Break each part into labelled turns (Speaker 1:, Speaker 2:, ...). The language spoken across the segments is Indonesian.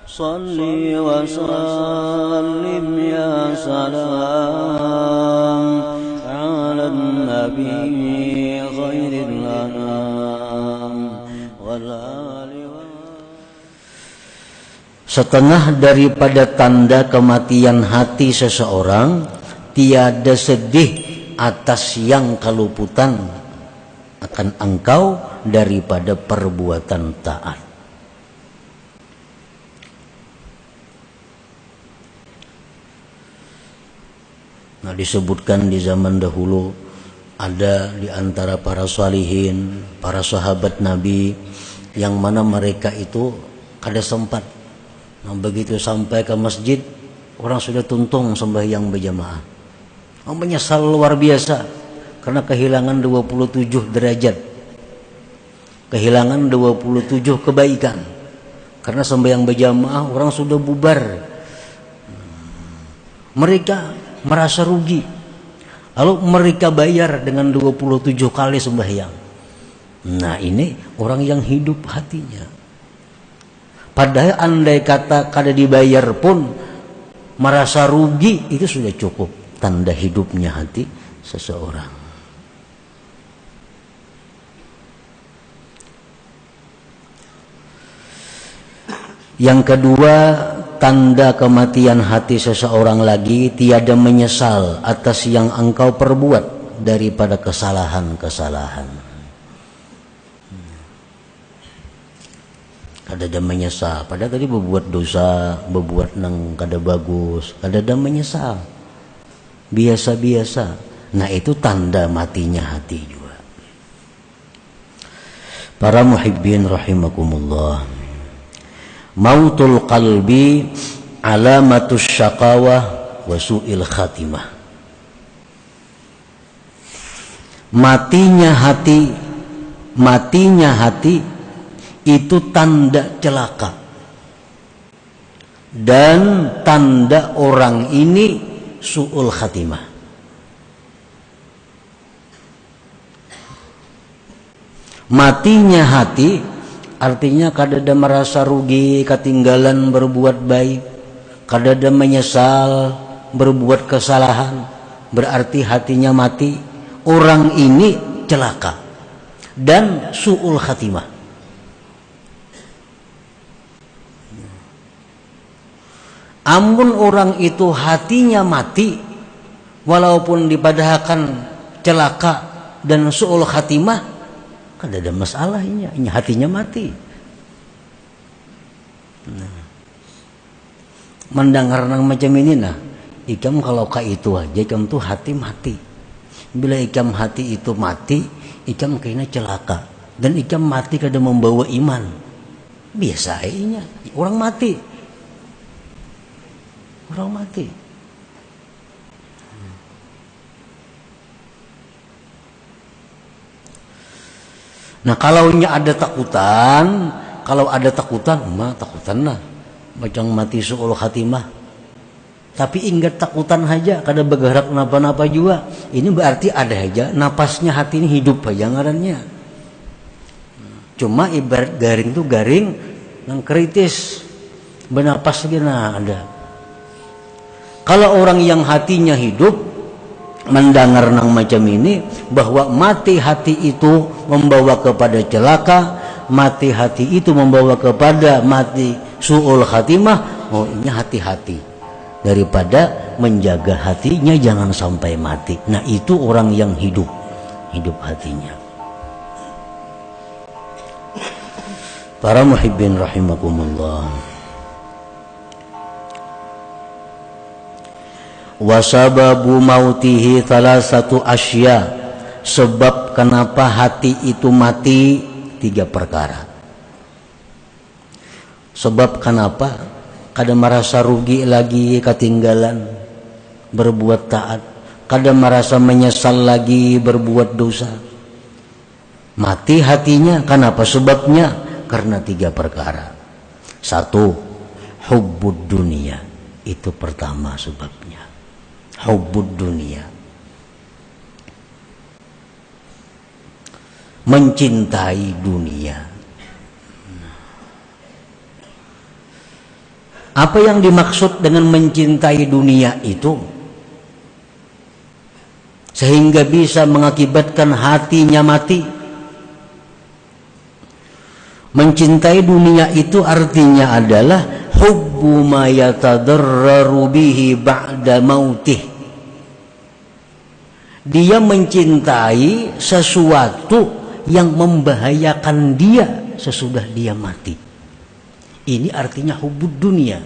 Speaker 1: Salli wa sallim ya salam ala nabi khairil anam wal ali. Setengah daripada tanda kematian hati seseorang, tiada sedih atas yang keluputan akan engkau daripada perbuatan taat. Nah, disebutkan di zaman dahulu ada di antara para salihin, para sahabat Nabi yang mana mereka itu kada sempat. Nah, begitu sampai ke masjid, orang sudah tuntung sembahyang berjamaah. Menyesal luar biasa karena kehilangan 27 derajat. Kehilangan 27 kebaikan. Karena sembahyang berjamaah orang sudah bubar. Mereka merasa rugi. Lalu mereka bayar dengan 27 kali sembahyang. Nah, ini orang yang hidup hatinya. Padahal andai kata kada dibayar pun merasa rugi, itu sudah cukup tanda hidupnya hati seseorang. Yang kedua, tanda kematian hati seseorang lagi, tiada menyesal atas yang engkau perbuat daripada kesalahan-kesalahan. Kada menyesal, padahal tadi berbuat dosa, berbuat nang kada bagus, kada menyesal, biasa-biasa. Nah, itu tanda matinya hati juga. Para muhibbin rahimakumullah, mautul qalbi alamatus syaqawah wa su'il khatimah. Matinya hati itu tanda celaka dan tanda orang ini su'ul khatimah. Matinya hati artinya kadada merasa rugi ketinggalan berbuat baik, kadada menyesal berbuat kesalahan, berarti hatinya mati. Orang ini celaka dan su'ul khatimah. Amun orang itu hatinya mati, walaupun dipadahkan celaka dan su'ul khatimah, kan ada masalahnya, ini hatinya mati. Nah, mendengar nang macam ini, nah, ikam kalau ka itu aja, ikam tuh hati mati. Bila ikam hati itu mati, ikam kayaknya celaka, dan ikam mati kada membawa iman. Biasa aja, orang mati. Orang mati. Nah, kalau ada takutan, mah takutan lah. Macam mati su'ul khatimah. Tapi ingat takutan aja, kada bergerak napa-napa juga. Ini berarti ada aja napasnya hati ini hidup aja ngarannya. Cuma ibarat garing tuh garing yang kritis. Bernapas lagi nah ada. Kalau orang yang hatinya hidup mendengar nang macam ini, bahwa mati hati itu membawa kepada celaka, mati hati itu membawa kepada mati su'ul khatimah. Oh, ini hati-hati daripada menjaga hatinya jangan sampai mati. Nah, itu orang yang hidup hatinya. Para muhibbin rahimakumullah, wasababu mautihi thalathatu asya, sebab kenapa hati itu mati 3 perkara. Sebab kenapa kada merasa rugi lagi ketinggalan berbuat taat, kada merasa menyesal lagi berbuat dosa. Mati hatinya, kenapa sebabnya? Karena 3 perkara. 1, hubbud dunia, itu pertama sebabnya. Hubbud dunia, mencintai dunia. Apa yang dimaksud dengan mencintai dunia itu? Sehingga bisa mengakibatkan hatinya mati. Mencintai dunia itu artinya adalah hubbu ma yatadarraru bihi ba'da mautih. Dia mencintai sesuatu yang membahayakan dia sesudah dia mati. Ini artinya hubbud dunia.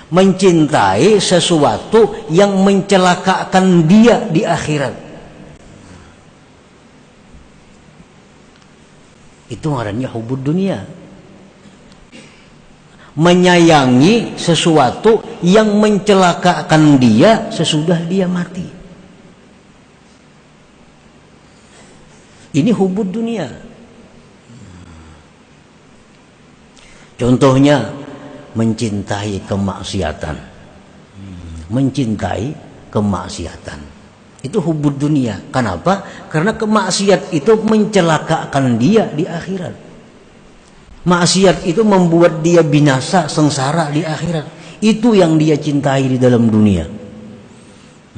Speaker 1: Mencintai sesuatu yang mencelakakan dia di akhirat. Itu ngarannya hubbud dunia. Menyayangi sesuatu yang mencelakakan dia sesudah dia mati. Ini hubbud dunia. Contohnya mencintai kemaksiatan. Mencintai kemaksiatan. Itu hubbud dunia. Kenapa? Karena kemaksiat itu mencelakakan dia di akhirat. Maksiat itu membuat dia binasa, sengsara di akhirat. Itu yang dia cintai di dalam dunia.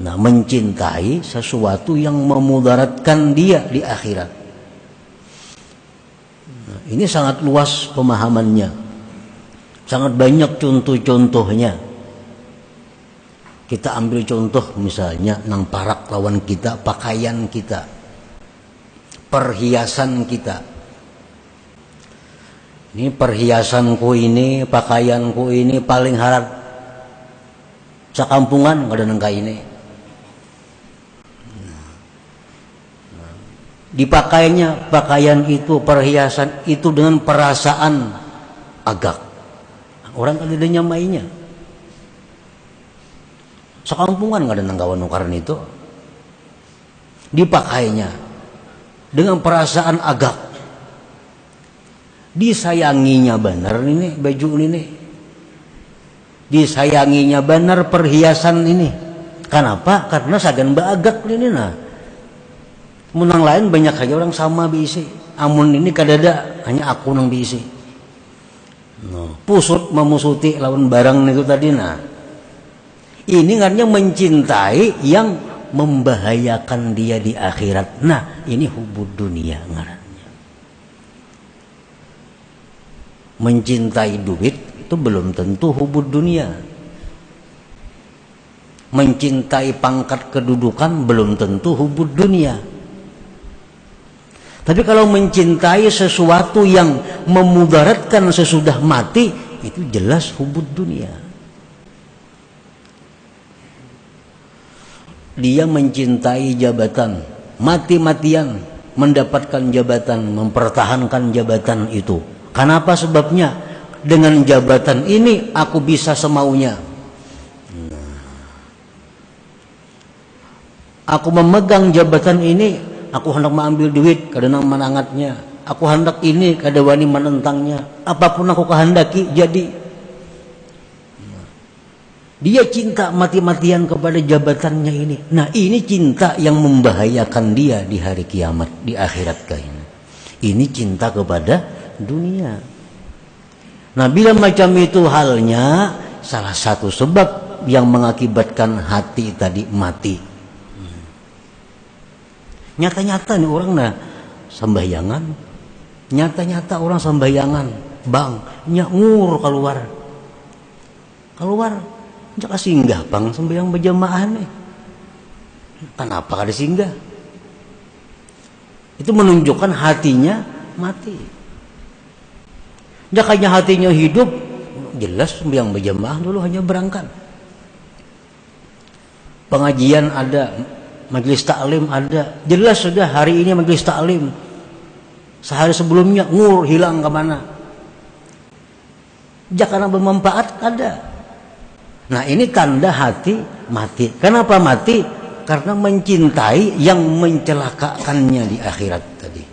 Speaker 1: Nah, mencintai sesuatu yang memudaratkan dia di akhirat. Nah, ini sangat luas pemahamannya. Sangat banyak contoh-contohnya. Kita ambil contoh misalnya nang parak lawan kita, pakaian kita, perhiasan kita. Ini perhiasanku ini, pakaianku ini paling harap sakampungan nggak ada nangka ini. Dipakainya pakaian itu, perhiasan itu dengan perasaan agak. Orang kan tidak nyamainya. Sekampungan nggak ada nanggawan nukaran itu. Dipakainya dengan perasaan agak. Disayanginya benar ini baju ini. Disayanginya benar perhiasan ini. Kenapa? Karena sagan baagak ini nah. Menang lain banyak saja orang sama bisi. Amun ini kadada hanya aku nang bisi. No. Pusut memusuti lawan barang itu tadi nah. Ini artinya mencintai yang membahayakan dia di akhirat. Nah, ini hubbud dunia ngarannya. Mencintai duit itu belum tentu hubbud dunia. Mencintai pangkat kedudukan belum tentu hubbud dunia. Tapi kalau mencintai sesuatu yang memudaratkan sesudah mati, itu jelas hubbud dunia. Dia mencintai jabatan, mati-matian mendapatkan jabatan, mempertahankan jabatan itu. Kenapa sebabnya? Dengan jabatan ini aku bisa semaunya. Aku memegang jabatan ini, aku hendak mengambil duit, kadang menangatnya. Aku hendak ini, kada wani menentangnya. Apapun aku kehendaki, jadi. Dia cinta mati-matian kepada jabatannya ini. Nah, ini cinta yang membahayakan dia di hari kiamat, di akhirat kain. Ini cinta kepada dunia. Nah, bila macam itu halnya, salah satu sebab yang mengakibatkan hati tadi mati. Nyata-nyata nih orang nah sembahyangan. Nyata-nyata orang sembahyangan. Bang, nyangur keluar. Jangan singgah bang sembahyang berjamaah nih. Kenapa kada singgah? Itu menunjukkan hatinya mati. Jakanya hatinya hidup, jelas sembahyang berjamaah dulu hanya berangkat. Pengajian ada, majelis taklim ada, jelas sudah hari ini majelis taklim. Sehari sebelumnya hilang kemana? Jakana bermanfaat ada. Nah, ini tanda hati mati. Kenapa mati? Karena mencintai yang mencelakakannya di akhirat tadi.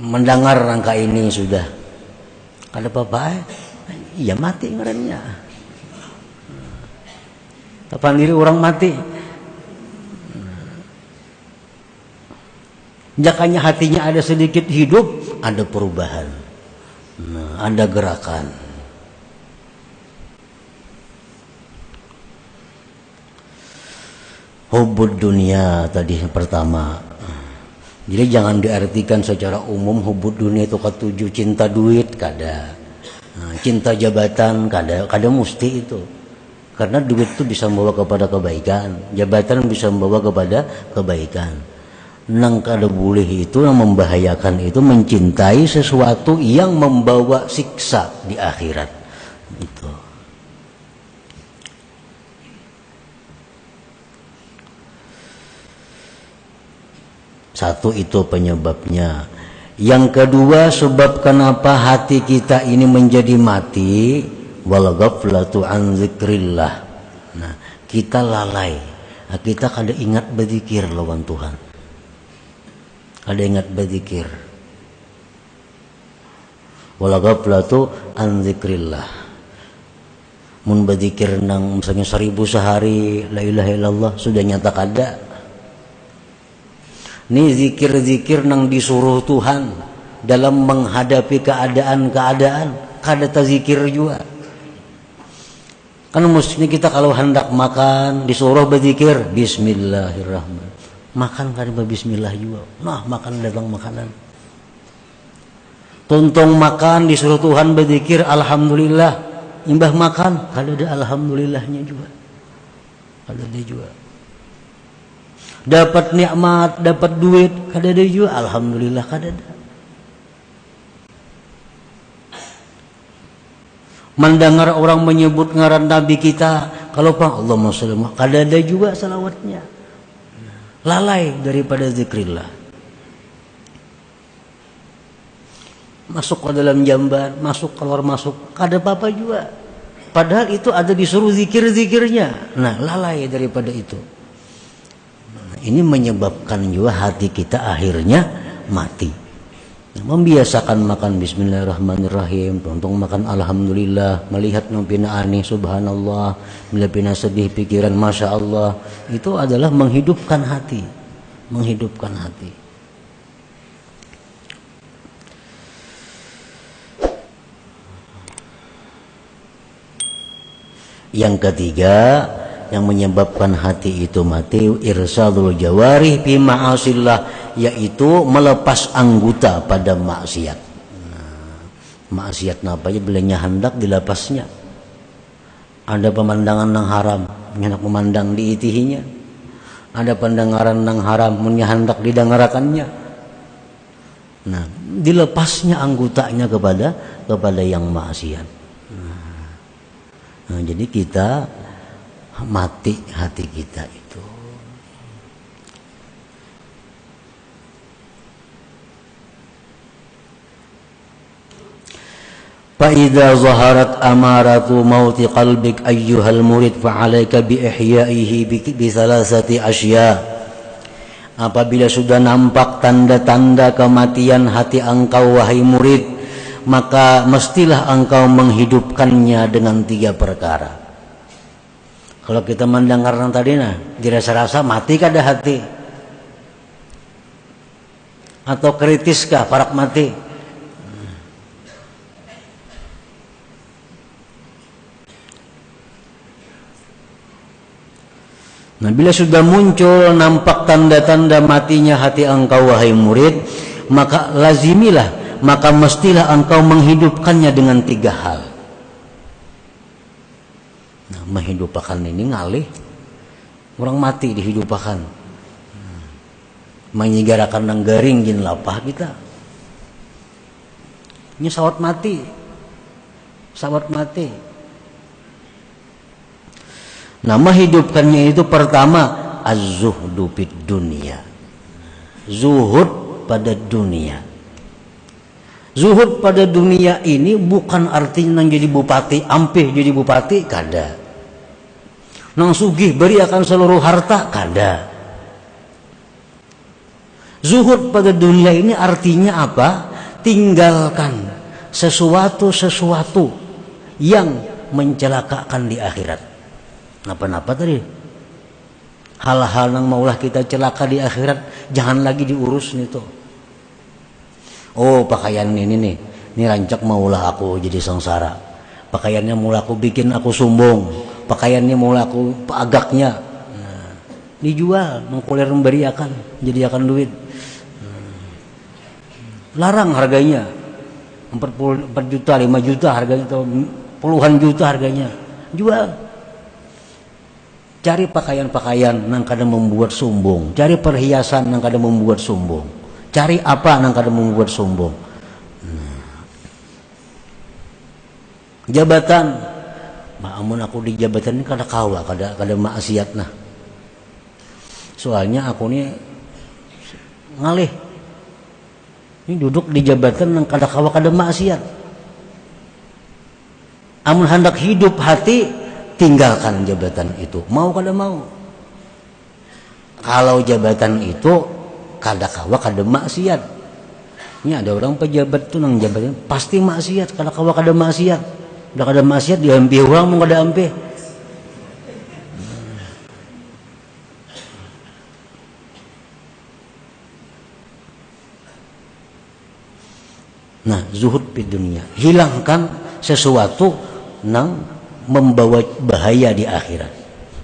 Speaker 1: Mendengar rangka ini sudah. Ada apa-apa? Iya mati ngarannya. Kapan diri orang mati? Jakanya hatinya ada sedikit hidup, ada perubahan. Nah, ada gerakan. Hubbud dunia tadi pertama. Jadi jangan diartikan secara umum hubbud dunia itu ketujuh cinta duit, kada. Nah, cinta jabatan, kada mesti itu. Karena duit itu bisa membawa kepada kebaikan, jabatan bisa membawa kepada kebaikan. Nang kada boleh itu, yang membahayakan itu mencintai sesuatu yang membawa siksa di akhirat. Itu. Satu itu penyebabnya. Yang kedua, sebab kenapa hati kita ini menjadi mati, wal ghaflatu an dzikrillah. Nah, kita lalai. Nah, kita kada ingat berzikir lawan Tuhan. Kada ingat berzikir. Wal ghaflatu an dzikrillah. Mun berzikir nang misalnya 1000 sehari, la ilaha illallah, sudah nyata kada. Ini zikir-zikir nang disuruh Tuhan dalam menghadapi keadaan-keadaan, kada tazikir juga. Kan mestinya kita kalau hendak makan disuruh berzikir bismillahirrahmanirrahim. Makan kada bismillah juga. Nah, makan datang makanan. Tuntung makan disuruh Tuhan berzikir alhamdulillah. Imbah makan kada ada alhamdulillahnya juga. Kada ada juga. Dapat nikmat, dapat duit, kada ada juga alhamdulillah, kada ada. Mendengar orang menyebut ngaran Nabi kita, kalau Pak Allahumma sholli, kada ada juga salawatnya. Lalai daripada zikrillah. Masuk ke dalam jamban, masuk keluar masuk, kada apa-apa juga. Padahal itu ada disuruh zikir-zikirnya. Nah, lalai daripada itu. Ini menyebabkan juga hati kita akhirnya mati. Membiasakan makan bismillahirrahmanirrahim, untung makan alhamdulillah, melihat yang pina aneh subhanallah, bila pina sedih pikiran masya Allah, itu adalah menghidupkan hati, menghidupkan hati. Yang ketiga, yang menyebabkan hati itu mati, irsadul jawarih fi ma'asillah, yaitu melepas anggota pada maksiat. Nah, maksiat apa aja belanya hendak dilepasnya. Ada pemandangan yang haram, hendak memandang diitihinya. Ada pendengaran yang haram, hendak didengarakannya. Nah, dilepasnya anggotanya kepada yang maksiat. Nah, jadi kita mati hati kita itu. Fa idza zaharat amaratu mauti qalbik ayyuhal murid fa 'alaika bi ihya'ihi bi thalathati asya. Apabila sudah nampak tanda-tanda kematian hati engkau wahai murid, maka mestilah engkau menghidupkannya dengan 3 perkara. Kalau kita mendengar yang tadi dirasa-rasa mati kada hati? Atau kritiskah parak mati? Nah, bila sudah muncul nampak tanda-tanda matinya hati engkau wahai murid, maka lazimilah, maka mestilah engkau menghidupkannya dengan 3 hal. Nah, menghidupkan ini ngalih orang mati dihidupkan. Menyigarakan nang garing jin lapah kita. Ini sawat mati. Sawat mati. Nah, menghidupkannya itu pertama az-zuhdu fid dunya. Zuhud pada dunia. Zuhud pada dunia ini bukan artinya nang jadi bupati, ampih jadi bupati, kada. Nang sugih beri akan seluruh harta, kada. Zuhud pada dunia ini artinya apa? Tinggalkan sesuatu-sesuatu yang mencelakakan di akhirat. Napa-napa tadi? Hal-hal yang maulah kita celaka di akhirat jangan lagi diurus nih tuh. Oh, pakaian ini nih, ini rancak maulah aku jadi sengsara. Pakaiannya maulah aku bikin aku sombong. Pakaiannya maulah aku agaknya. Nah, dijual, mengkulir memberi akan, jadi akan duit. Larang harganya. 4 juta, 5 juta harganya, atau puluhan juta harganya. Jual. Cari pakaian-pakaian yang kadang membuat sombong, cari perhiasan yang kadang membuat sombong, cari apa yang kadang membuat sombong. Jabatan, amun aku di jabatan ini kada kawa, kada maksiat nah. Soalnya aku ini ngalih, ini duduk di jabatan yang kada kawa kada maksiat. Amun hendak hidup hati, tinggalkan jabatan itu, mau kada mau. Kalau jabatan itu kada kawa kada maksiat. Ini ada orang pejabat tuh nang jabatan pasti maksiat, kada kawa kada maksiat. Udah kada maksiat diampi orang mau kada ampi. Nah, zuhud di dunia, hilangkan sesuatu nang membawa bahaya di akhirat.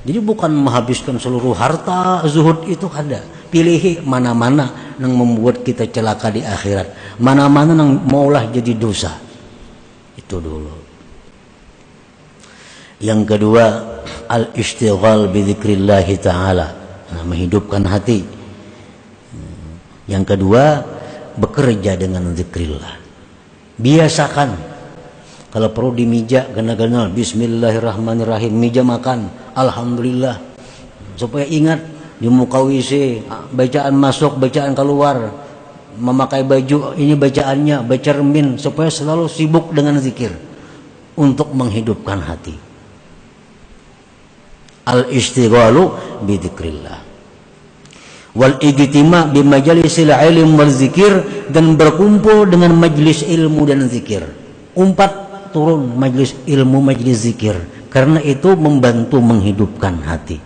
Speaker 1: Jadi bukan menghabiskan seluruh harta, zuhud itu kada. Pilih mana-mana yang membuat kita celaka di akhirat, mana-mana yang maulah jadi dosa. Itu dulu. Yang kedua, al-istighal bi dzikrillah taala. Nah, menghidupkan hati. Yang kedua, bekerja dengan zikrillah. Biasakan. Kalau perlu di meja gana-gana bismillahirrahmanirrahim, meja makan alhamdulillah, supaya ingat di muka WC bacaan masuk bacaan keluar, memakai baju ini bacaannya, baca remin, supaya selalu sibuk dengan zikir untuk menghidupkan hati. Al-istighalu bi dzikrillah wal ijtima' bi majalisil ilm wal zikir, dan berkumpul dengan majlis ilmu dan zikir. Turun majlis ilmu, majlis zikir, karena itu membantu menghidupkan hati.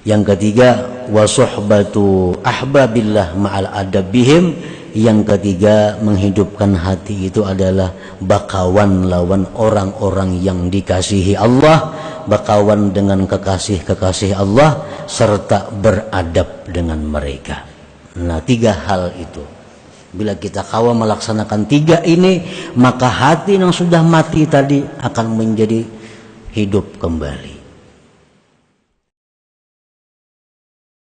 Speaker 1: Yang ketiga, wa suhbatu ahbabillah ma'al adabihim. Yang ketiga, menghidupkan hati itu adalah bakawan lawan orang-orang yang dikasihi Allah, bakawan dengan kekasih-kekasih Allah, serta beradab dengan mereka. Nah, 3 hal itu. Bila kita kawa melaksanakan 3 ini, maka hati yang sudah mati tadi akan menjadi hidup kembali.